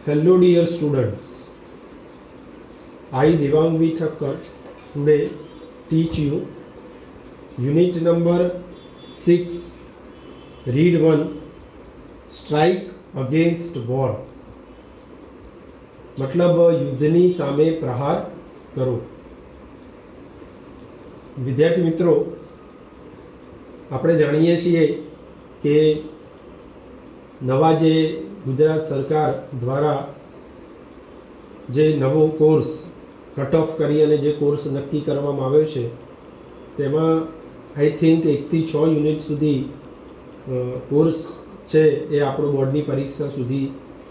Hello dear students, I Devangvi Thakkar today teach you unit number 6, read 1, strike against war. मतलब યુદ્ધની સામે પ્રહાર કરો. વિદ્યાર્થી મિત્રો, આપણે જાણીએ છીએ કે નવા જે ગુજરાત સરકાર દ્વારા જે નવો કોર્સ કટ ઓફ કરી અને જે કોર્સ નક્કી કરવામાં આવ્યો છે તેમાં આઈ થિંક 1 થી 6 યુનિટ સુધી કોર્સ છે એ આપણો બોર્ડની પરીક્ષા સુધી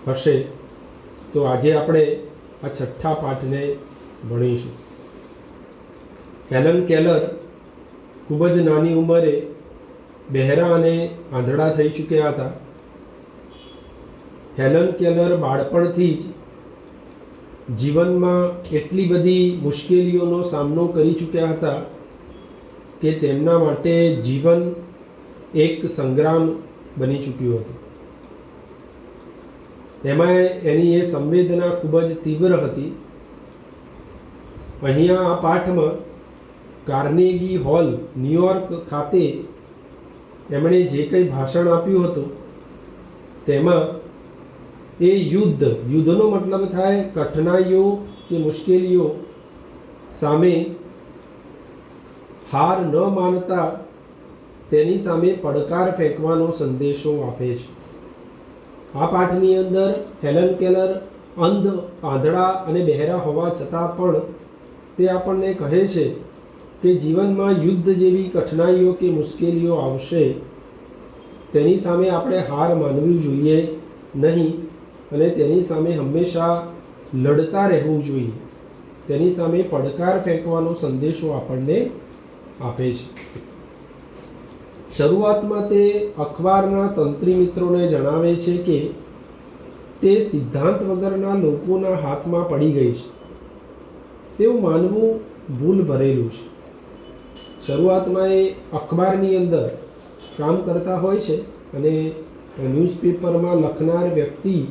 હશે. તો આજે આપણે આ છઠ્ઠા પાઠને ભણીશું. હેલન કેલર ખૂબ જ નાની ઉંમરે બહેરા અને આંધળા થઈ ચૂક્યા હતા. હેલન કેલર બાળપણથી જ જીવનમાં એટલી બધી મુશ્કેલીઓનો સામનો કરી ચૂક્યા હતા કે તેમના માટે જીવન એક સંગ્રામ બની ચૂક્યું હતું. એમાં એની એ સંવેદના ખૂબ જ તીવ્ર હતી. અહીંયા આ પાઠમાં કાર્નેગી હોલ ન્યુયોર્ક ખાતે એમણે જે કંઈ ભાષણ આપ્યું હતું તેમાં એ યુદ્ધનો મતલબ થાય કઠણાઈઓ કે મુશ્કેલીઓ સામે હાર ન માનતા તેની સામે પડકાર ફેંકવાનો સંદેશો આપે છે. આ પાઠની અંદર હેલન કેલર આંધળા અને બહેરા હોવા છતાં પણ તે આપણને કહે છે કે જીવનમાં યુદ્ધ જેવી કઠણાઈઓ કે મુશ્કેલીઓ આવશે તેની સામે આપણે હાર માનવી જોઈએ નહીં અને તેની સામે હંમેશા લડતા રહેવું જોઈએ. તેની સામે પડકાર ફેંકવાનો સંદેશો આપણને આપે છે. શરૂઆતમાં તે અખબારના તંત્રી મિત્રોને જણાવે છે કે તે સિદ્ધાંત વગરના લોકોના હાથમાં પડી ગઈ છે. તેવું માનવું ભૂલ ભરેલું છે. શરૂઆતમાં એ અખબારની અંદર કામ કરતા હોય છે અને ન્યૂઝપેપરમાં લખનાર વ્યક્તિને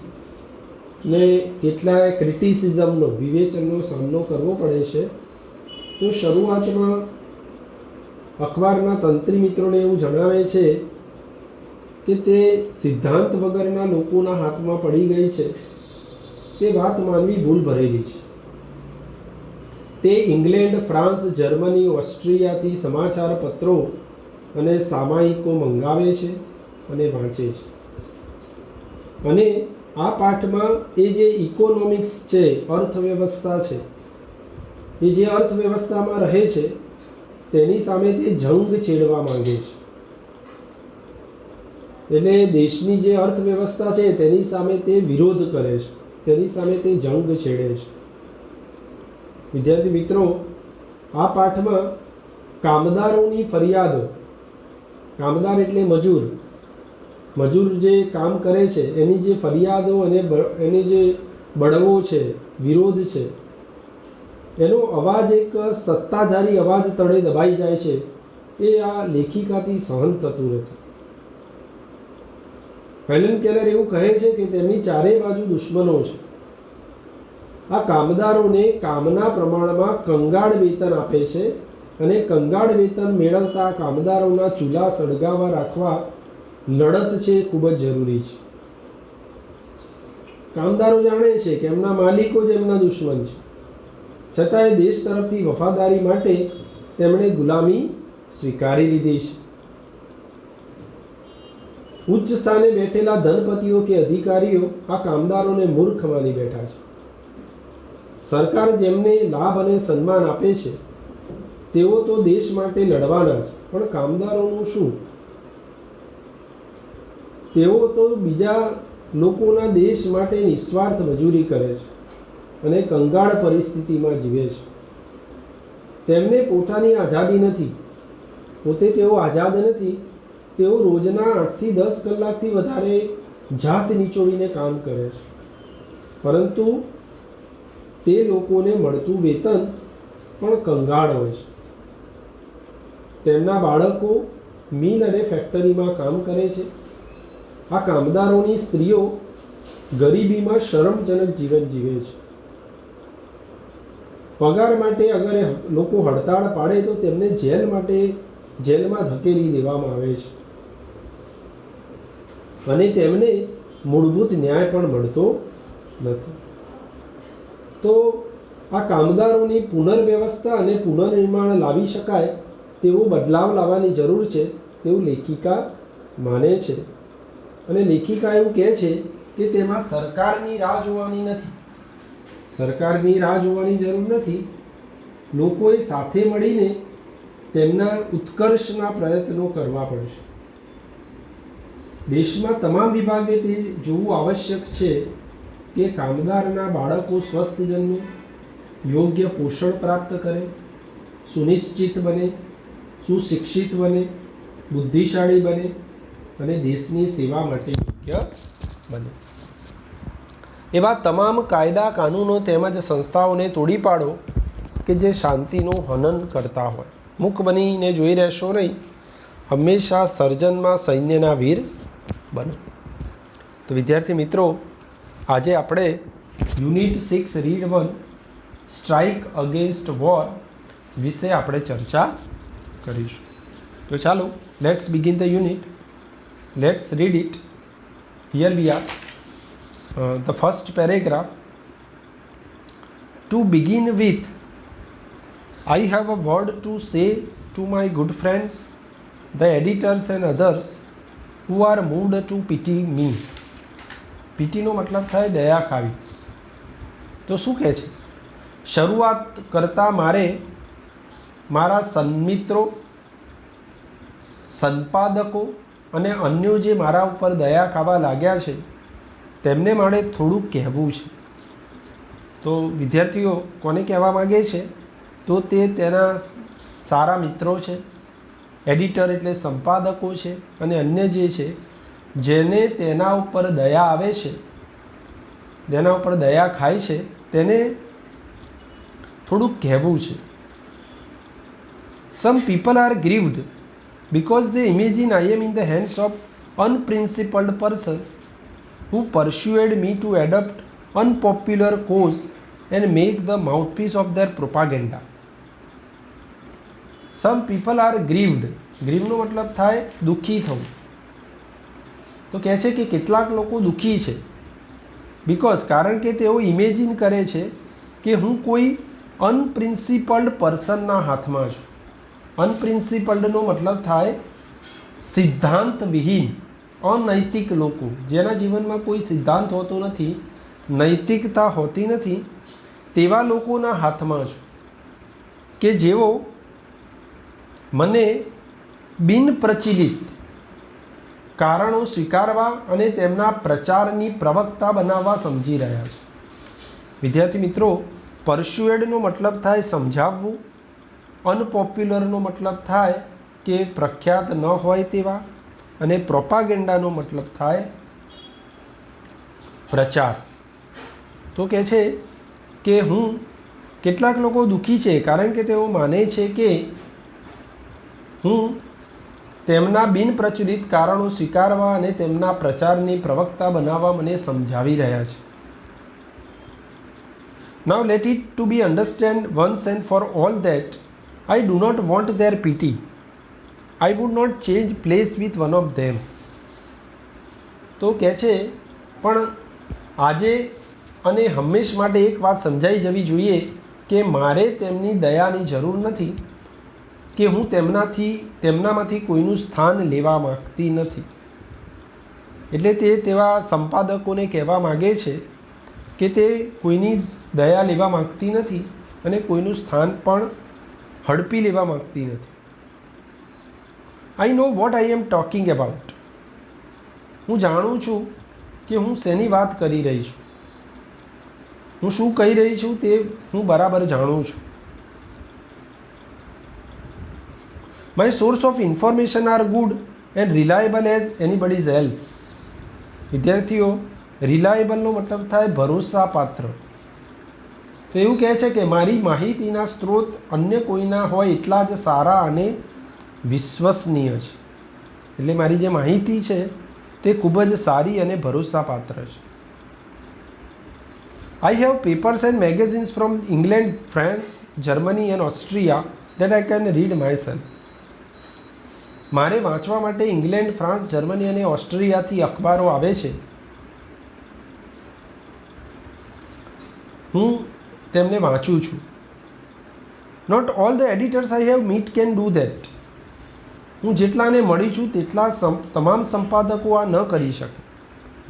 કેટલાય ક્રિટિસિઝમનો વિવેચનનો સામનો કરવો પડે છે. તો શરૂઆતમાં અખબારના તંત્રી મિત્રોને એવું જણાવે છે કે તે સિદ્ધાંત વગરના લોકોના હાથમાં પડી ગઈ છે. તે વાત માનવી ભૂલ ભરેલી છે. તે ઇંગ્લેન્ડ, ફ્રાન્સ, જર્મની, ઓસ્ટ્રિયાથી સમાચાર પત્રો અને સામાયિકો મંગાવે છે અને વાંચે છે. અને આ પાઠમાં એ જે ઇકોનોમિક્સ છે, અર્થવ્યવસ્થા છે, એ જે અર્થવ્યવસ્થામાં રહે છે તેની સામે તે જંગ છેડવા માંગે છે. એટલે દેશની જે અર્થવ્યવસ્થા છે તેની સામે તે વિરોધ કરે છે, તેની સામે તે જંગ છેડે છે. વિદ્યાર્થી મિત્રો, આ પાઠમાં કામદારોની ફરિયાદો, કામદાર એટલે મજૂર જે કામ કરે છે એની જે ફરિયાદો અને એની જે બળવો છે, વિરોધ છે, એનો અવાજ એક સત્તાધારી અવાજ તળે દબાઈ જાય છે. એ આ લેખિકાથી સહન થતું નથી. હેલન કેલર એવું કહે છે કે તેમની ચારે બાજુ દુશ્મનો છે. આ કામદારોને કામના પ્રમાણમાં કંગાળ વેતન આપે છે અને કંગાળ વેતન મેળવતા કામદારોના ચૂલા સળગાવવા રાખવા લડત છે ખૂબ જ જરૂરી છે. કામદારો જાણે છે કે એમના માલિકો જ એમના દુશ્મન છે, છતાંય દેશ તરફથી વફાદારી માટે તેમણે ગુલામી સ્વીકારી લીધી છે. ઉચ્ચ સ્થાને બેઠેલા ધનપતિઓ કે અધિકારીઓ આ કામદારોને મૂર્ખ માની બેઠા છે. સરકાર જેમને લાભ અને સન્માન આપે છે તેઓ તો દેશ માટે લડવાના છે, પણ કામદારોનું શું? તેઓ તો બીજા લોકોના દેશ માટે નિસ્વાર્થ મજૂરી કરે છે અને કંગાળ પરિસ્થિતિમાં જીવે છે. તેમને પોતાની આઝાદી નથી, પોતે તેઓ આઝાદ નથી. તેઓ રોજના 8 થી 10 કલાકથી વધારે જાત નીચોવીને કામ કરે છે, પરંતુ તે લોકોને મળતું વેતન પણ કંગાળ હોય છે. તેમના બાળકો મિલ અને ફેક્ટરીમાં કામ કરે છે. આ કામદારોની સ્ત્રીઓ ગરીબીમાં શરમજનક જીવન જીવે છે. પગાર માટે અગર લોકો હડતાળ પાડે તો તેમને જેલમાં ધકેલી દેવામાં આવે છે અને તેમને મૂળભૂત ન્યાય પણ મળતો નથી. તો આ કામદારોની પુનર્વ્યવસ્થા અને પુનર્નિર્માણ લાવી શકાય તેવો બદલાવ લાવવાની જરૂર છે તેવું લેખિકા માને છે. અને લેખિકા એવું કહે છે કે તેમાં સરકારની રાહ જોવાની નથી, સરકારની રાહ જોવાની જરૂર નથી. લોકોએ સાથે મળીને તેમના ઉત્કર્ષના પ્રયત્નો કરવા પડશે. દેશમાં તમામ વિભાગે તે જોવું આવશ્યક છે કે કામદારના બાળકો સ્વસ્થ જન્મે, યોગ્ય પોષણ પ્રાપ્ત કરે, સુનિશ્ચિત બને, સુશિક્ષિત બને, બુદ્ધિશાળી બને અને દેશની સેવા માટે યોગ્ય બને. એવા તમામ કાયદા કાનૂનો તેમજ સંસ્થાઓને તોડી પાડો કે જે શાંતિનું હનન કરતા હોય. મૂક બનીને જોઈ રહેશો નહીં, હંમેશા સર્જનમાં સૈન્યના વીર બનો. તો વિદ્યાર્થી મિત્રો, આજે આપણે unit 6 read 1 strike against war વિશે આપણે ચર્ચા કરીશું. તો ચાલો, let's begin the unit. Let's read it. Here we are. The first paragraph. To begin with, I have a word to say to my good friends, the editors and others who are moved to pity me. Pity નો મતલબ થાય દયા ખાવી. તો શું કહે છે? શરૂઆત કરતા મારે મારા સન્મિત્રો, સંપાદકો અને અન્યો જે મારા ઉપર દયા ખાવા લાગ્યા છે તેમને મારે થોડુંક કહેવું છે. તો વિદ્યાર્થીઓ કોને કહેવા માગે છે? તો તે તેના સારા મિત્રો છે, એડિટર એટલે સંપાદકો છે, અને અન્ય જે છે જેને તેના ઉપર દયા આવે છે, જેના ઉપર દયા ખાય છે, તેને થોડુંક કહેવું છે. Some people are grieved because they imagine I am in the hands of unprincipled person who persuade me to adopt unpopular cause and make the mouthpiece of their propaganda. Some people are grieved. ગ્રીવનો મતલબ થાય દુઃખી થવું. તો કહે છે કે કેટલાક લોકો દુઃખી છે બિકોઝ કારણ કે તેઓ ઇમેજિન કરે છે કે હું કોઈ અનપ્રિન્સિપલ્ડ પર્સનના હાથમાં છું. અનપ્રિન્સિપલ્ડનો મતલબ થાય સિદ્ધાંત વિહીન, અનૈતિક લોકો, જેના જીવનમાં કોઈ સિદ્ધાંત હોતો નથી, નૈતિકતા હોતી નથી, તેવા લોકોના હાથમાં છું કે જેઓ મને બિનપ્રચલિત કારણો સ્વીકારવા અને તેમના પ્રચારની પ્રવક્તા બનાવવા સમજી રહ્યા છે. વિદ્યાર્થી મિત્રો, પરસ્યુએડનો મતલબ થાય સમજાવવું, અનપોપ્યુલરનો મતલબ થાય કે પ્રખ્યાત ન હોય તેવા, અને પ્રોપાગેન્ડાનો મતલબ થાય પ્રચાર. તો કહે છે કે કેટલાક લોકો દુઃખી છે કારણ કે તેઓ માને છે કે હું તેમના બિનપ્રચલિત કારણો સ્વીકારવા અને તેમના પ્રચારની પ્રવક્તા બનાવવા મને સમજાવી રહ્યા છે. Now let it to be understood once and for all that I do not want their pity. I would not change place with one of them. તો કહે છે પણ આજે અને હંમેશ માટે એક વાત સમજાઈ જવી જોઈએ કે મારે તેમની દયાની જરૂર નથી, કે હું તેમનામાંથી કોઈનું સ્થાન લેવા માગતી નથી. એટલે તે તેવા સંપાદકોને કહેવા માગે છે કે તે કોઈની દયા લેવા માગતી નથી અને કોઈનું સ્થાન પણ હડપી લેવા માગતી નથી. I know what I am talking about. હું જાણું છું કે હું શેની વાત કરી રહી છું, હું શું કહી રહી છું તે હું બરાબર જાણું છું. My source of information are good and reliable as anybody's else. વિદ્યાર્થીઓ, રિલાયબલનો મતલબ થાય ભરોસાપાત્ર. તો એવું કહે છે કે મારી માહિતીના સ્ત્રોત અન્ય કોઈના હોય એટલા જ સારા અને વિશ્વસનીય છે. એટલે મારી જે માહિતી છે તે ખૂબ જ સારી અને ભરોસાપાત્ર છે. I have papers and magazines from England, France, Germany and Austria that I can read myself. મારે વાંચવા માટે ઇંગ્લેન્ડ, ફ્રાન્સ, જર્મની અને ઓસ્ટ્રિયાથી અખબારો આવે છે. હું તેમને વાંચું છું. Not all the editors I have meet can do that. હું જેટલાને મળી છું તેટલા તમામ સંપાદકો આ ન કરી શકે.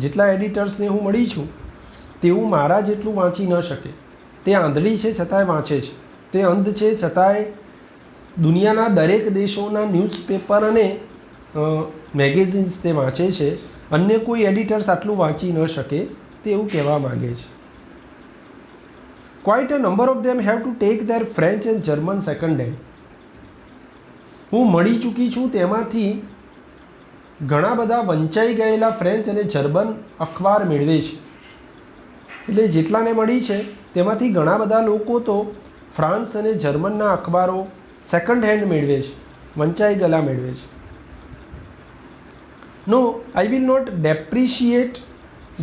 જેટલા એડિટર્સને હું મળી છું તેવું મારા જેટલું વાંચી ન શકે. તે આંધળી છે છતાંય વાંચે છે. તે અંધ છે છતાંય દુનિયાના દરેક દેશોના ન્યૂઝપેપર અને મેગેઝિન્સ તે વાંચે છે. અન્ય કોઈ એડિટર્સ આટલું વાંચી ન શકે તેવું કહેવા માગે છે. Quite a number of them have to take there French and German second hand. હું મળી ચૂકી છું તેમાંથી ઘણા બધા વંચાઈ ગયેલા ફ્રેન્ચ અને જર્મન અખબાર મેળવે છે. એટલે જેટલાને મળી છે તેમાંથી ઘણા બધા લોકો તો ફ્રાન્સ અને જર્મનના અખબારો સેકન્ડ હેન્ડ મેળવે છે, વંચાઈ ગયેલા મેળવે છે. No, I will not depreciate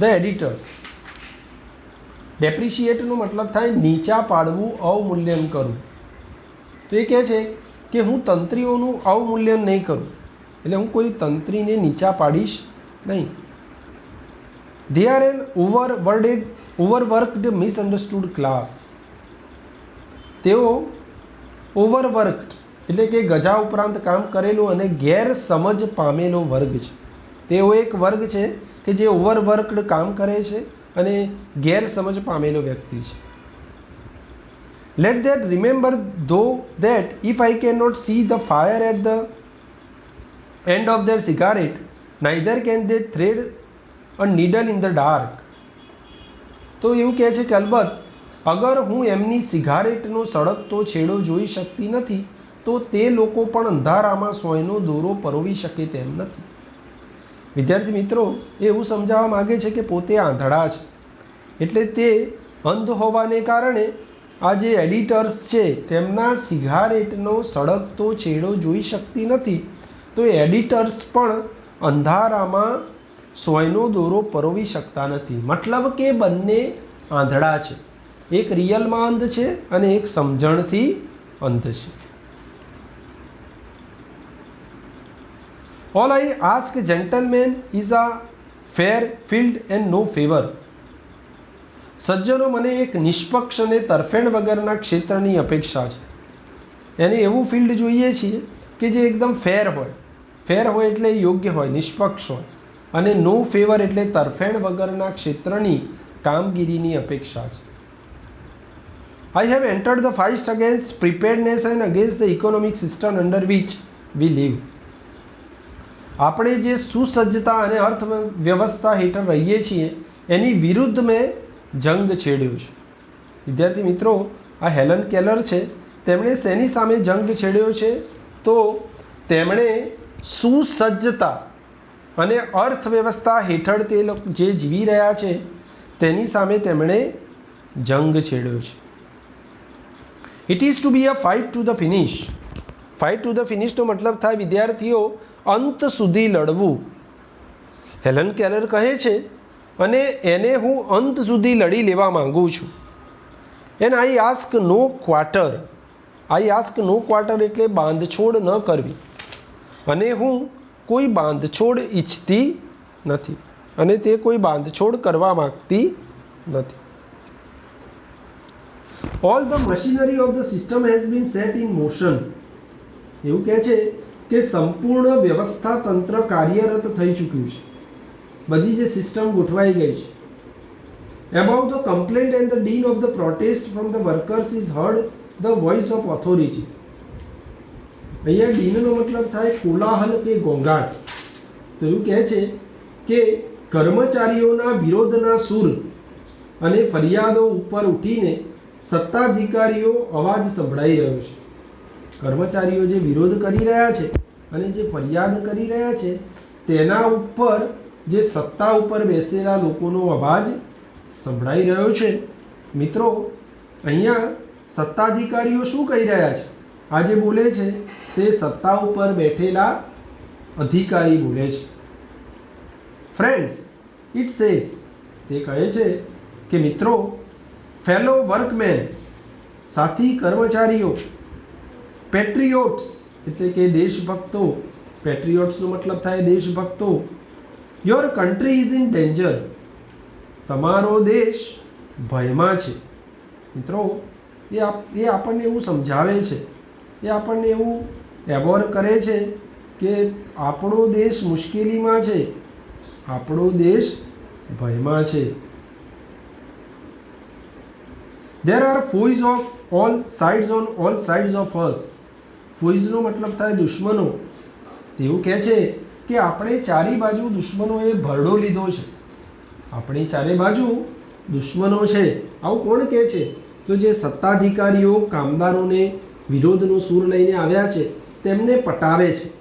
the editors. ડેપ્રિશિએટનો મતલબ થાય નીચા પાડવું, અવમૂલ્યન કરવું. તો એ કહે છે કે હું તંત્રીઓનું અવમૂલ્યન નહીં કરું, એટલે હું કોઈ તંત્રીને નીચા પાડીશ નહીં. They are an overworked misunderstood class. તેઓ ઓવરવર્કડ એટલે કે ગજા ઉપરાંત કામ કરેલો અને ગેરસમજ પામેલો વર્ગ છે. તેઓ એક વર્ગ છે કે જે ઓવરવર્કડ કામ કરે છે અને ગેરસમજ પામેલો વ્યક્તિ છે. Let that remember though that if I cannot see the fire at the end of their cigarette, neither can they thread a needle in the dark. તો એવું કહે છે કે અલબત્ત અગર હું એમની સિગારેટનો સળગતો છેડો જોઈ શકતી નથી તો તે લોકો પણ અંધારામાં સોયનો દોરો પરોવી શકે તેમ નથી. વિદ્યાર્થી મિત્રો એવું સમજાવવા માગે છે કે પોતે આંધળા છે, એટલે તે અંધ હોવાને કારણે આ જે એડિટર્સ છે તેમના સિગારેટનો સળગતો છેડો જોઈ શકતી નથી, તો એડિટર્સ પણ અંધારામાં સોયનો દોરો પરોવી શકતા નથી. મતલબ કે બંને આંધળા છે. એક રિયલમાં અંધ છે અને એક સમજણથી અંધ છે. All I ask gentlemen is a fair field and no favour. સજ્જનો મને એક નિષ્પક્ષ અને તરફેણ વગરના ક્ષેત્રની અપેક્ષા છે. એને એવું ફિલ્ડ જોઈએ છીએ કે જે એકદમ ફેર હોય. ફેર હોય એટલે યોગ્ય હોય, નિષ્પક્ષ હોય, અને નો ફેવર એટલે તરફેણ વગરના ક્ષેત્રની કામગીરીની અપેક્ષા છે. I have entered the fight against preparedness and against the economic system under which we live. આપણે જે સુસજ્જતા અને અર્થવ્યવસ્થા હેઠળ રહીએ છીએ એની વિરુદ્ધ મેં જંગ છેડ્યો છે. વિદ્યાર્થી મિત્રો, આ હેલન કેલર છે, તેમણે શેની સામે જંગ છેડ્યો છે? તો તેમણે સુસજ્જતા અને અર્થવ્યવસ્થા હેઠળ તે લોકો જે જીવી રહ્યા છે તેની સામે તેમણે જંગ છેડ્યો છે. It is to be a fight to the finish. Fight to the ફિનિશનો મતલબ થાય વિદ્યાર્થીઓ અંત સુધી લડવું. હેલન કેલર કહે છે અને એને હું અંત સુધી લડી લેવા માગું છું. And I ask no quarter. I ask no quarter એટલે બાંધછોડ ન કરવી, અને હું કોઈ બાંધછોડ ઈચ્છતી નથી અને તે કોઈ બાંધછોડ કરવા માગતી નથી. All the machinery of the system has been set in motion. એવું કહે છે કે સંપૂર્ણ વ્યવસ્થા તંત્ર કાર્યરત થઈ ચૂક્યું છે. બધી જે સિસ્ટમ ગોઠવાઈ ગઈ છે. Above the complaint and the din of the protest from the workers is heard the voice of authority. અહીંયા ડીનનો મતલબ થાય કોલાહલ કે ઘોંઘાટ. તો એવું કહે છે કે કર્મચારીઓના વિરોધના સૂર અને ફરિયાદો ઉપર ઉઠીને સત્તાધિકારીઓ અવાજ સંભળાઈ રહ્યો છે. કર્મચારીઓ જે વિરોધ કરી રહ્યા છે અને જે ફરિયાદ કરી રહ્યા છે તેના ઉપર જે સત્તા ઉપર બેસેલા લોકોનો અવાજ સંભળાઈ રહ્યો છે. મિત્રો, અહીંયા સત્તાધિકારીઓ શું કહી રહ્યા છે? આ જે બોલે છે તે સત્તા ઉપર બેઠેલા અધિકારી બોલે છે. ફ્રેન્ડ્સ, ઇટ સેઝ, તે કહે છે કે મિત્રો, ફેલો વર્કમેન, સાથી કર્મચારીઓ, પેટ્રિયોટ્સ એટલે કે દેશભક્તો, પેટ્રિયોટ્સનો મતલબ થાય દેશભક્તો, your country is in danger, તમારો દેશ ભયમાં છે. મિત્રો એ આપણને એવું સમજાવે છે, એ આપણને એવું એવોર કરે છે કે આપણો દેશ મુશ્કેલીમાં છે, આપણો દેશ ભયમાં છે. There are foes of all sides on all sides of us. ફોઈઝનો મતલબ થાય દુશ્મનો. તેવું કહે છે કે આપણે ચારે બાજુ દુશ્મનોએ ભરડો લીધો છે, આપણી ચારે બાજુ દુશ્મનો છે. આવું કોણ કહે છે? તો જે સત્તાધિકારીઓ કામદારોને વિરોધનો સૂર લઈને આવ્યા છે તેમને પટાવે છે,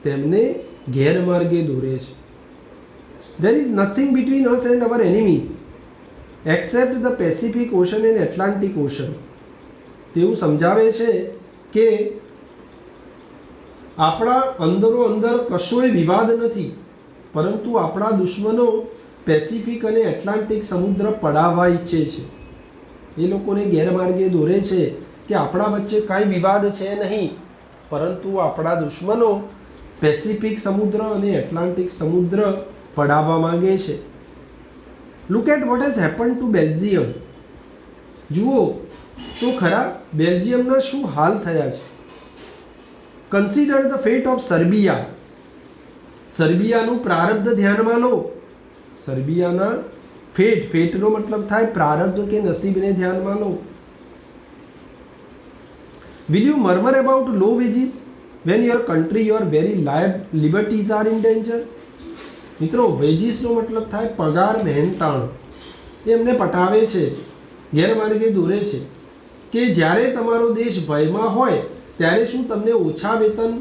તેમને ગેરમાર્ગે દોરે છે. There is nothing between us and our enemies except the Pacific Ocean and Atlantic Ocean. તેવું સમજાવે છે કે આપણા અંદરો અંદર કશોય વિવાદ નથી, પરંતુ આપણા દુશ્મનો પેસિફિક અને એટલાન્ટિક સમુદ્ર પડાવવા ઈચ્છે છે. એ લોકોને ગેરમાર્ગે દોરે છે કે આપણા વચ્ચે કાંઈ વિવાદ છે નહીં, પરંતુ આપણા દુશ્મનો પેસિફિક સમુદ્ર અને એટલાન્ટિક સમુદ્ર પડાવવા માંગે છે. Look at what has happen to Belgium. જુઓ તો ખરા બેલ્જિયમના શું હાલ થયા છે. Consider the fate of Serbia. સર્બિયાનું પ્રારબ્ધ ધ્યાનમાં લો. સર્બિયાના ફેટનો મતલબ થાય પ્રારબ્ધ કે નસીબને ધ્યાનમાં લો. Will you murmur about low wages when your country your very liberties are in danger. મિત્રો વેજીસનો મતલબ થાય પગાર, મહેનતાણ. એ એમને પટાવે છે, ગેરમાર્ગે દોરે છે કે જ્યારે તમારો દેશ ભયમાં હોય ત્યારે શું તમને ઓછા વેતન,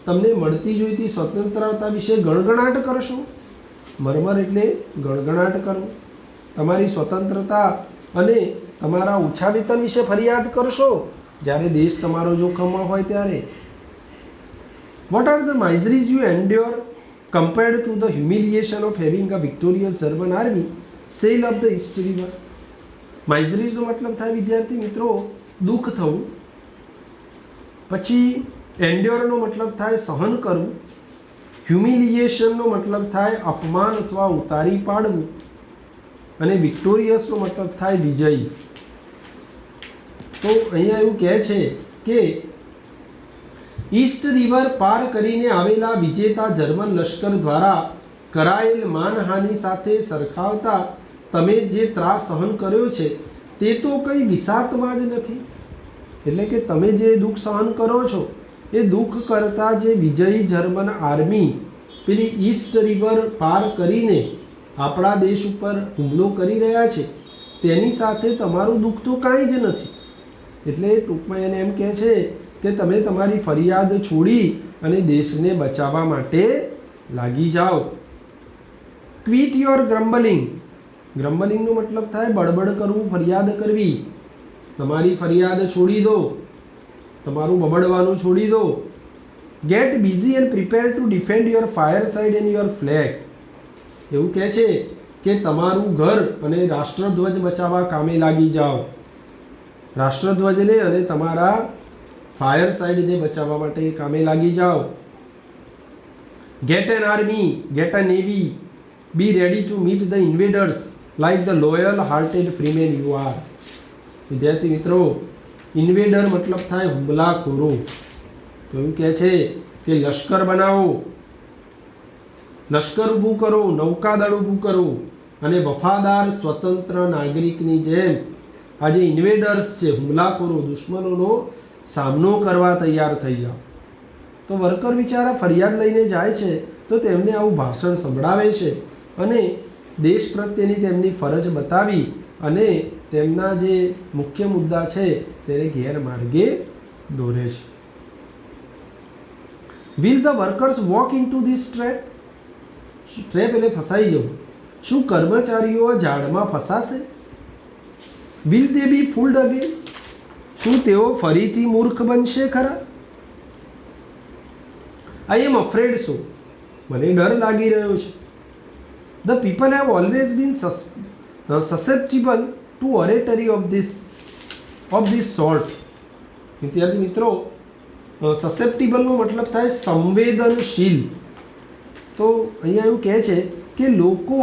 તમને મળતી જોઈતી સ્વતંત્રતા વિશે ગણગણાટ કરશો? મરમર એટલે ગણગણાટ કરો. તમારી સ્વતંત્રતા અને તમારા ઓછા વેતન વિશે ફરિયાદ કરશો જ્યારે દેશ તમારો જોખમમાં હોય ત્યારે. What are the miseries you endure compared to the humiliation of having a victorious German army sail up the East River. માઇઝરીઝનો મતલબ થાય વિદ્યાર્થી મિત્રો દુઃખ થવું. પછી એન્ડ્યોરનો મતલબ થાય સહન કરવું. હ્યુમિલિએશનનો મતલબ થાય અપમાન અથવા ઉતારી પાડવું. અને વિક્ટોરિયસનો મતલબ થાય વિજયી. તો અહીંયા એવું કહે છે કે ઈસ્ટ રિવર પાર કરીને આવેલા વિજેતા જર્મન લશ્કર દ્વારા કરાયેલ માનહાનિ સાથે સરખાવતા તમે જે ત્રાસ સહન કર્યો છે તે તો કંઈ વિસાતમાં જ નથી. એટલે કે તમે જે દુઃખ સહન કરો છો એ દુઃખ કરતાં જે વિજયી જર્મન આર્મી પેલી ઈસ્ટ રિવર પાર કરીને આપણા દેશ ઉપર હુમલો કરી રહ્યા છે તેની સાથે તમારું દુઃખ તો કાંઈ જ નથી. એટલે ટૂંકમાં એને એમ કહે છે કે તમે તમારી ફરિયાદ છોડી અને દેશને બચાવવા માટે લાગી જાઓ. Quit your ગ્રમ્બલિંગ. ગ્રમ્બલિંગનો મતલબ થાય બડબડ કરવું, ફરિયાદ કરવી. તમારી ફરિયાદ છોડી દો, તમારું બબડવાનું છોડી દો. Get busy and prepare to defend your fireside and your flag. એવું કહે છે કે તમારું ઘર અને રાષ્ટ્રધ્વજ બચાવવા કામે લાગી જાઓ. રાષ્ટ્રધ્વજને અને તમારા ફાયર સાઇડને બચાવવા માટે કામે લાગી જાઓ. Get an army, get a navy, be ready to meet the invaders like the loyal hearted freemen you are. વિદ્યાર્થી મિત્રો ઇન્વેડર મતલબ થાય હુમલાખોરો. તો એવું કહે છે કે લશ્કર બનાવો, લશ્કર ઊભું કરો, નૌકાદળ ઊભું કરો અને વફાદાર સ્વતંત્ર નાગરિકની જેમ આ જે ઇન્વેડર્સ છે, હુમલાખોરો, દુશ્મનોનો સામનો કરવા તૈયાર થઈ જાઓ. તો વર્કર બિચારા ફરિયાદ લઈને જાય છે તો તેમને આવું ભાષણ સંભળાવે છે અને દેશ પ્રત્યેની તેમની ફરજ બતાવી અને તેમના જે મુખ્ય મુદ્દા છે તેને ગેરમાર્ગે દોરે છે. Will the workers walk in two this trap. Trap એટલે ફસાઈ જવું. શું કર્મચારીઓ ઝાડમાં ફસાશે? Will they B ફૂલ્ડ again. શું તેઓ ફરીથી મૂર્ખ બનશે ખરા? I am afraid so. મને ડર લાગી રહ્યો છે. The people have always been susceptible to oratory of this sort. વિદ્યાર્થી મિત્રો, સસેપ્ટિબલનો મતલબ થાય સંવેદનશીલ. તો અહીંયા એવું કહે છે કે લોકો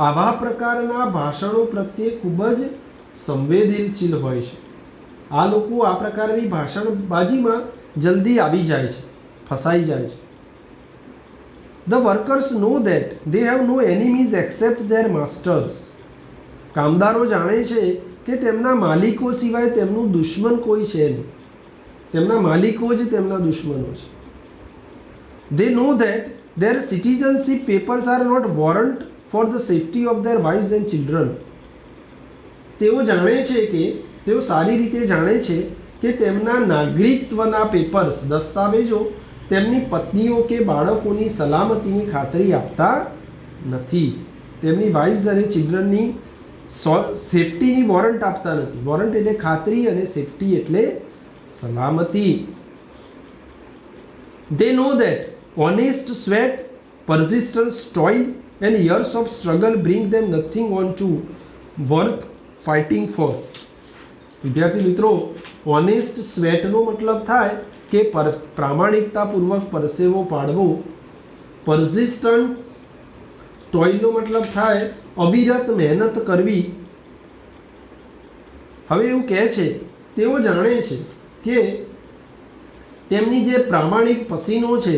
આવા પ્રકારના ભાષણો પ્રત્યે ખૂબ જ સંવેદનશીલ હોય છે. આ લોકો આ પ્રકારની ભાષણબાજીમાં જલ્દી આવી જાય છે, ફસાઈ જાય છે. The workers know that they have no enemies except their masters. કામદારો જાણે છે કે તેમના માલિકો સિવાય તેમનું દુશ્મન કોઈ છે નહીં. તેમના માલિકો જ તેમના દુશ્મનો છે. દે know that their citizenship papers are not warrant for the safety of their wives and children. તેઓ જાણે છે કે તેઓ સારી રીતે જાણે છે કે તેમના નાગરિકત્વના પેપર્સ, દસ્તાવેજો તેમની પત્નીઓ કે બાળકોની સલામતીની ખાતરી આપતા નથી. તેમની વાઇવ્સ અને ચિલ્ડ્રનની સેફટીની વોરંટ આપતા નથી. વોરંટ એટલે ખાતરી અને સેફટી એટલે સલામતી. They know that honest sweat, persistent toil and years of struggle bring them nothing on to worth fighting for. વિદ્યાર્થી મિત્રો, ઓનેસ્ટ સ્વેટનો મતલબ થાય કે પ્રામાણિકતાપૂર્વક પરસેવો પાડવો. પર્સિસ્ટન્ટ ટોઇલનો મતલબ થાય અવિરત મહેનત કરવી. હવે એવું કહે છે, તેઓ જાણે છે કે તેમની જે પ્રામાણિક પસીનો છે,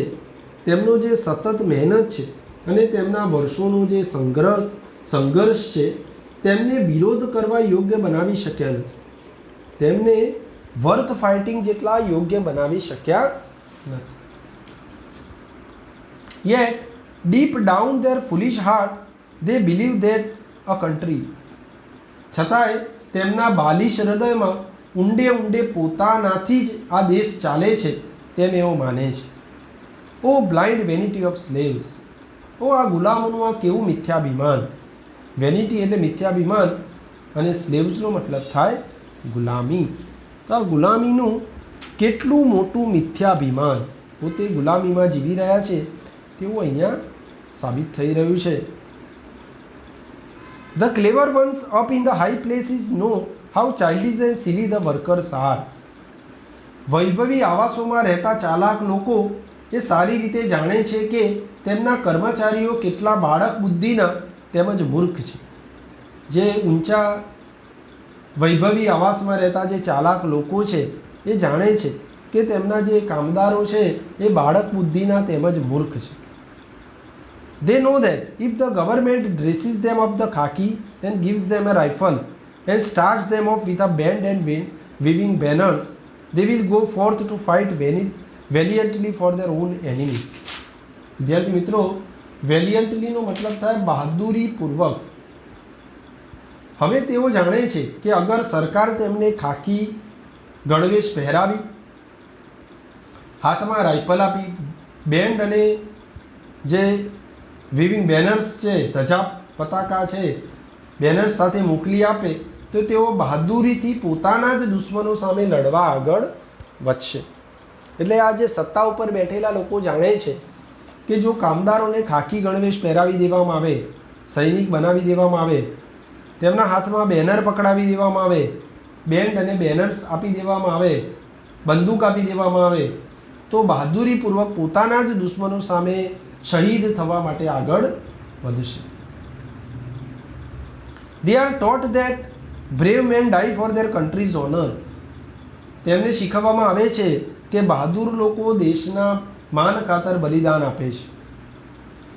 તેમનો જે સતત મહેનત છે અને તેમના વર્ષોનો જે સંઘર્ષ છે, તેમને વિરોધ કરવા યોગ્ય બનાવી શક્યા નથી. તેમને વર્થ ફાઇટિંગ જેટલા યોગ્ય બનાવી શક્યા નથી. Yet deep down their foolish heart they believe that a country. છતાંય તેમના બાલિશ હૃદયમાં ઊંડે ઊંડે પોતાનાથી જ આ દેશ ચાલે છે તેમ એવો માને છે. ઓ બ્લાઇન્ડ વેનિટી ઓફ સ્લેવ્સ. ઓ આ ગુલામોનું આ કેવું મિથ્યાભિમાન. વેનિટી એટલે મિથ્યાભિમાન અને સ્લેવ્સનો મતલબ થાય ગુલામી. તો આ ગુલામીનું કેટલું મોટું મિથ્યાભિમાન, પોતે ગુલામીમાં જીવી રહ્યા છે તેવું અહીંયા સાબિત થઈ રહ્યું છે. The clever ones up in the high places know how childish and silly the workers are. વૈભવી આવાસોમાં રહેતા ચાલાક લોકો એ સારી રીતે જાણે છે કે તેમના કર્મચારીઓ કેટલા બાળક બુદ્ધિના તેમજ મૂર્ખ છે. જે ઊંચા વૈભવી આવાસમાં રહેતા જે ચાલાક લોકો છે એ જાણે છે કે તેમના જે કામદારો છે એ બાળક બુદ્ધિના તેમજ મૂર્ખ છે. They know that if the government dresses them up the khaki and gives them a rifle and starts them off with a band and waving banners, they will go forth to fight valiantly for their own enemies. વિદ્યાર્થી મિત્રો, વેલિયન્ટલીનો મતલબ થાય બહાદુરીપૂર્વક. હવે તેઓ જાણે છે કે અગર સરકાર તેમને ખાકી ગણવેશ પહેરાવી, હાથમાં રાઇફલ આપી, બેન્ડ અને જે વિવિંગ બેનર્સ છે, ધજા પતાકા છે, બેનર્સ સાથે મોકલી આપે તો તેઓ બહાદુરીથી પોતાના જ દુશ્મનો સામે લડવા આગળ વધશે. એટલે આ જે સત્તા ઉપર બેઠેલા લોકો જાણે છે કે જો કામદારોને ખાકી ગણવેશ પહેરાવી દેવામાં આવે, સૈનિક બનાવી દેવામાં આવે, તેમના હાથમાં બેનર પકડાવી દેવામાં આવે, બેન્ડ અને બેનર્સ આપી દેવામાં આવે, બંદૂક આપી દેવામાં આવે, તો બહાદુરીપૂર્વક પોતાના જ દુશ્મનો સામે શહીદ થવા માટે આગળ વધશે. They are taught that brave men die for their country's honor. તેમને શીખવવામાં આવે છે કે બહાદુર લોકો દેશના માન ખાતર બલિદાન આપે છે.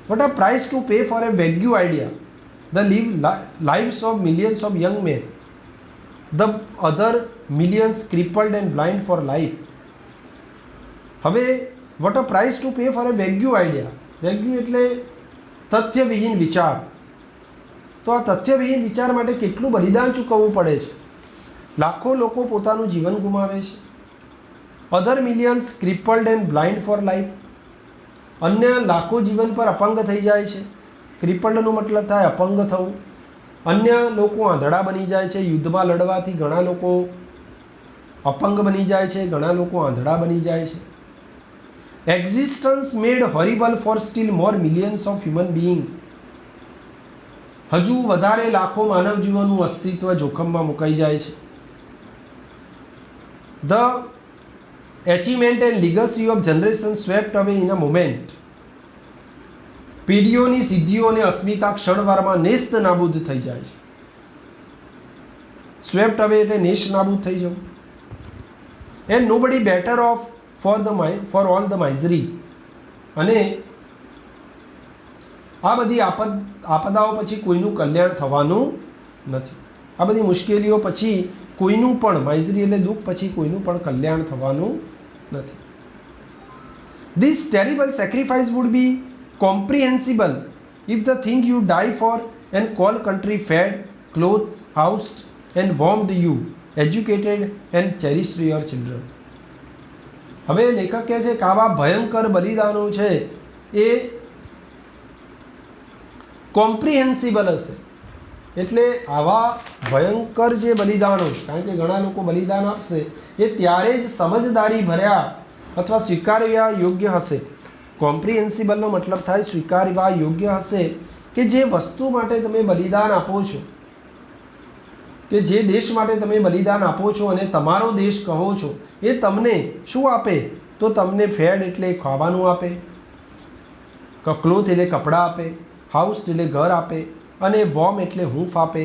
What a price to pay for a vague idea. The lives of millions of young men, the other millions crippled and blind for life. હવે what a price to pay for a vague idea. વેગ્યુ એટલે તથ્યવિહીન વિચાર. તો આ તથ્યવિહીન વિચાર માટે કેટલું બલિદાન ચૂકવવું પડે છે. લાખો લોકો પોતાનું જીવન ગુમાવે છે. Other millions crippled and blind for life. અન્ય લાખો જીવન પર અપંગ થઈ જાય છે. ક્રિપલ્ડનો મતલબ થાય અપંગ થવું. અન્ય લોકો આંધળા બની જાય છે. યુદ્ધમાં લડવાથી ઘણા લોકો અપંગ બની જાય છે, ઘણા લોકો આંધળા બની જાય છે. Existence made horrible for still more millions of human beings. હજુ વધારે લાખો માનવ જીવનનું અસ્તિત્વ જોખમમાં મુકાઈ જાય છે. The achievement and legacy of generation swept અવે ઇન અ મોમેન્ટ. પેઢીઓની સિદ્ધિઓ અને અસ્મિતા ક્ષણવારમાં નેસ્ત નાબૂદ થઈ જાય છે. સ્વેપ્ટ અવે એટલે નેસ્ત નાબૂદ થઈ જવું. And nobody better off for all the misery. અને આ બધી આપદાઓ પછી કોઈનું કલ્યાણ થવાનું નથી. આ બધી મુશ્કેલીઓ પછી કોઈનું પણ, માઇઝરી એટલે દુઃખ, પછી કોઈનું પણ કલ્યાણ થવાનું નથી. This terrible sacrifice would be comprehensible if the thing you die for and call country fed, clothed, housed and warmed you, educated and cherished your children. હવે લેખક કહે છે કે આવા ભયંકર બલિદાનો છે એ કોમ્પ્રિહેન્સિબલ હશે. એટલે આવા ભયંકર જે બલિદાનો, કારણ કે ઘણા લોકો બલિદાન આપશે, એ ત્યારે જ સમજદારી ભર્યા અથવા સ્વીકાર્યા યોગ્ય હશે. કોમ્પ્રિહેન્સિબલનો મતલબ થાય સ્વીકારવા યોગ્ય હશે કે જે વસ્તુ માટે તમે બલિદાન આપો છો, કે જે દેશ માટે તમે બલિદાન આપો છો અને તમારો દેશ કહો છો, એ તમને શું આપે? તો તમને ફેડ એટલે ખાવાનું આપે, ક્લોથ એટલે કપડાં આપે, હાઉસ એટલે ઘર આપે, અને વોર્મ એટલે હૂંફ આપે.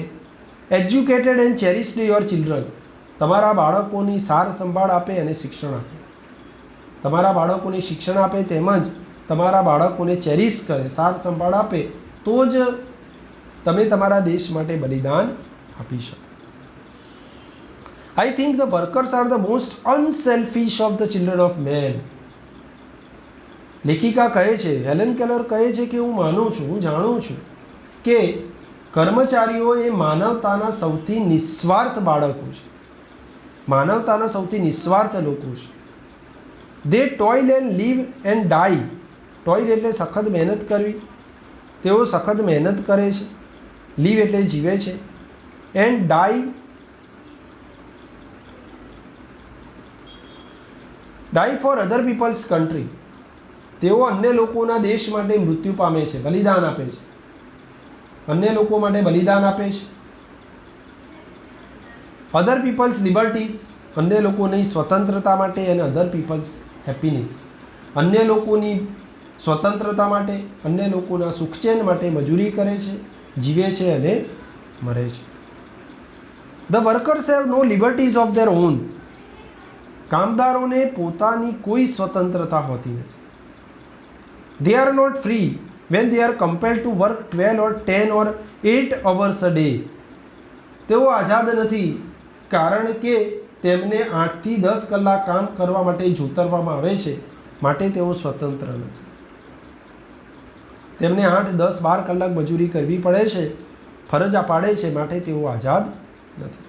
એજ્યુકેટેડ એન્ડ ચેરિશ્ડ યોર ચિલ્ડ્રન, તમારા બાળકોની સાર સંભાળ આપે અને શિક્ષણ આપે. તમારા બાળકોને શિક્ષણ આપે તેમજ તમારા બાળકોને ચેરિશ કરે, સાર સંભાળ આપે, તો જ તમે તમારા દેશ માટે બલિદાન આપી શકો. I think the workers are the most unselfish of the children of men. લેખિકા કહે છે, હેલન કેલર કહે છે કે હું માનું છું, હું જાણું છું કે કર્મચારીઓ એ માનવતાના સૌથી નિસ્વાર્થ બાળકો છે, માનવતાના સૌથી નિસ્વાર્થ લોકો છે. દે ટોઇલ એન્ડ લીવ એન્ડ ડાઈ. ટોઇલ એટલે સખત મહેનત કરવી, તેઓ સખત મહેનત કરે છે. લીવ એટલે જીવે છે. And die for other people's country. તેઓ અન્ય લોકોના દેશ માટે મૃત્યુ પામે છે, બલિદાન આપે છે, અન્ય લોકો માટે બલિદાન આપે છે. અધર પીપલ્સ લિબર્ટીઝ, અન્ય લોકોની સ્વતંત્રતા માટે, અને અધર પીપલ્સ હેપીનેસ, અન્ય લોકોની સ્વતંત્રતા માટે, અન્ય લોકોના સુખચેન માટે મજૂરી કરે છે, જીવે છે અને મરે છે. The workers have no liberties of their own. કામદારોને પોતાની કોઈ સ્વતંત્રતા હોતી નથી. They are not free when they are compelled to work 12 or 10 or 8 hours a day. તેઓ આઝાદ નથી કારણ કે તેમને 8 થી 10 કલાક કામ કરવા માટે જોતરવામાં આવે છે, માટે તેઓ સ્વતંત્ર નથી. તેમને 8, 10, 12 કલાક મજૂરી કરવી પડે છે, ફરજ પાડે છે, માટે તેઓ આઝાદ નથી.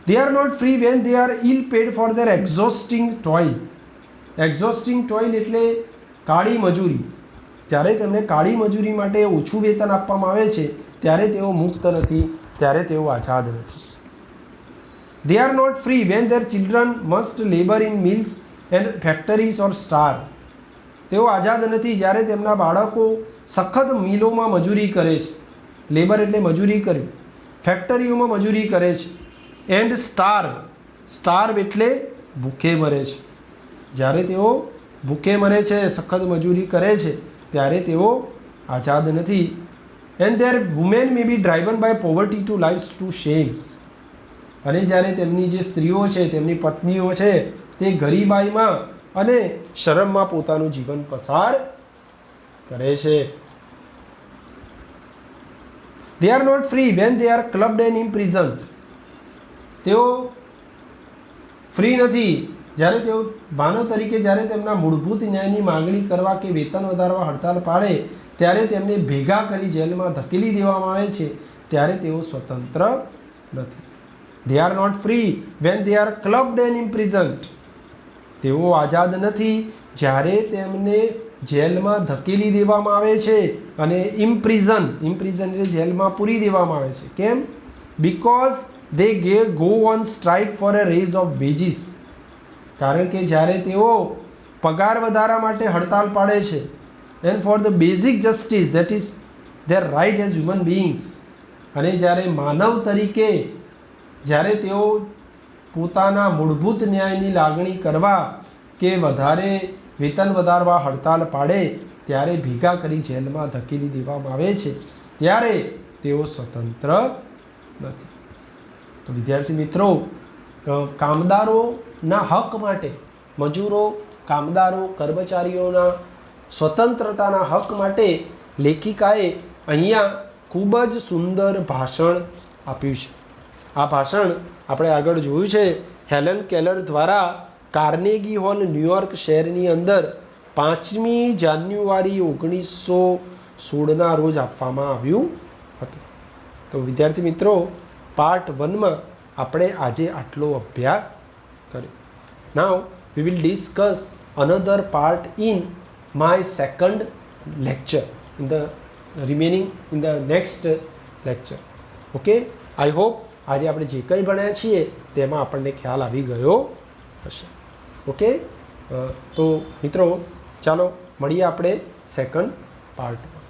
They are not free when they are ill paid for their exhausting toil. Exhausting toil એટલે કાળી મજૂરી. જ્યારે તેમને કાળી મજૂરી માટે ઓછું વેતન આપવામાં આવે છે ત્યારે તેઓ મુક્ત નથી, ત્યારે તેઓ આઝાદ નથી. They are not free when their children must labor in mills and factories or starve. તેઓ આઝાદ નથી જ્યારે તેમના બાળકો સખત મિલોમાં મજૂરી કરે છે. લેબર એટલે મજૂરી કરવી, ફેક્ટરીઓમાં મજૂરી કરે છે. એન્ડ સ્ટાર્વ એટલે ભૂખે મરે છે. જ્યારે તેઓ ભૂખે મરે છે, સખત મજૂરી કરે છે, ત્યારે તેઓ આઝાદ નથી. And their women may be driven by poverty to life to shame. અને જ્યારે તેમની જે સ્ત્રીઓ છે, તેમની પત્નીઓ છે, તે ગરીબાઈમાં અને શરમમાં પોતાનું જીવન પસાર કરે છે. They are not free when they are clubbed and imprisoned. તેઓ ફ્રી નથી જ્યારે તેઓ માનવ તરીકે જ્યારે તેમના મૂળભૂત ન્યાયની માગણી કરવા કે વેતન વધારવા હડતાલ પાડે ત્યારે તેમને ભેગા કરી જેલમાં ધકેલી દેવામાં આવે છે, ત્યારે તેઓ સ્વતંત્ર નથી. They are not free when they are clubbed and imprisoned. તેઓ આઝાદ નથી જ્યારે તેમને જેલમાં ધકેલી દેવામાં આવે છે અને ઇમ્પ્રિઝન એટલે જેલમાં પૂરી દેવામાં આવે છે. કેમ? Because they go on strike for a raise of wages. કારણ કે જ્યારે તેઓ પગાર વધારા માટે હડતાલ પાડે છે, and for the basic justice that is their right as human beings, અને જ્યારે માનવ તરીકે જ્યારે તેઓ પોતાના મૂળભૂત ન્યાયની લાગણી કરવા કે વધારે વેતન વધારવા હડતાલ પાડે ત્યારે ભેગા કરી જેલમાં ધકેલી દેવામાં આવે છે, ત્યારે તેઓ સ્વતંત્ર નથી. તો વિદ્યાર્થી મિત્રો, કામદારોના હક માટે, મજૂરો, કામદારો, કર્મચારીઓના સ્વતંત્રતાના હક માટે લેખિકાએ અહીંયા ખૂબ જ સુંદર ભાષણ આપ્યું છે. આ ભાષણ આપણે આગળ જોયું છે, હેલન કેલર દ્વારા કાર્નેગી હોલ, ન્યુયોર્ક શહેરની અંદર 5મી જાન્યુઆરી 1916ના રોજ આપવામાં આવ્યું હતું. તો વિદ્યાર્થી મિત્રો, પાર્ટ 1માં આપણે આજે આટલો અભ્યાસ કર્યો. Now we will discuss another part in my second lecture in the remaining in the next lecture. Okay, I hope આજે આપણે જે કંઈ ભણ્યા છીએ તેમાં આપણને ખ્યાલ આવી ગયો હશે. ઓકે, તો મિત્રો ચાલો મળીએ આપણે સેકન્ડ પાર્ટમાં.